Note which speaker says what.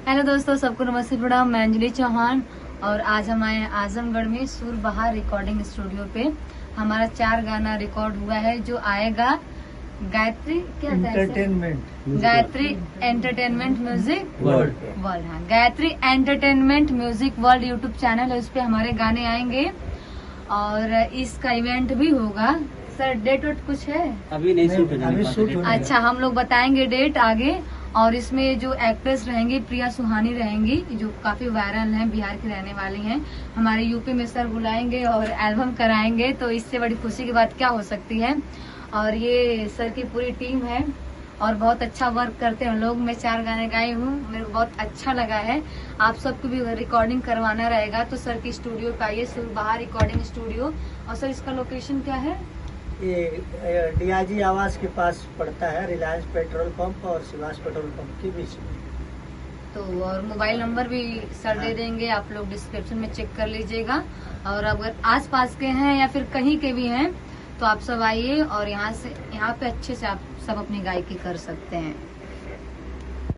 Speaker 1: Hello दोस्तों, सबको नमस्ते प्रणाम। मैं अंजलि चौहान और आज हम आए हैं आजमगढ़ में सुरबहार रिकॉर्डिंग स्टूडियो पे। हमारा 4 गाना रिकॉर्ड हुआ है जो आएगा Gayatri Gayatri entertainment music world. हाँ, Gayatri entertainment music world YouTube channel है, उस पे हमारे गाने आएंगे और इसका इवेंट भी होगा। सर डेट वेट कुछ है?
Speaker 2: अभी नहीं शूट।
Speaker 1: अच्छा, हम लोग बताएंगे डेट आगे। और इसमें जो एक्ट्रेस रहेंगी प्रिया सुहानी रहेंगी, जो काफी वायरल हैं, बिहार की रहने वाली हैं। हमारे यूपी में सर बुलाएंगे और एल्बम कराएंगे, तो इससे बड़ी खुशी की बात क्या हो सकती है। और ये सर की पूरी टीम है और बहुत अच्छा वर्क करते हैं लोग। मैं 4 गाने गाई हूँ, मेरे को बहुत अच्छा लगा है। आप सबको भी रिकॉर्डिंग करवाना रहेगा तो सर की स्टूडियो पे आइए, सुरबहार रिकॉर्डिंग स्टूडियो। और सर इसका लोकेशन क्या है?
Speaker 2: ये डीआईजी आवास के पास पड़ता है, रिलायंस पेट्रोल पंप और शिवास पेट्रोल पंप के बीच में।
Speaker 1: तो और मोबाइल नंबर भी सर दे देंगे, आप लोग डिस्क्रिप्शन में चेक कर लीजिएगा। और अगर आस पास के हैं या फिर कहीं के भी हैं तो आप सब आइए और यहाँ पे अच्छे से आप सब अपनी गायकी कर सकते हैं।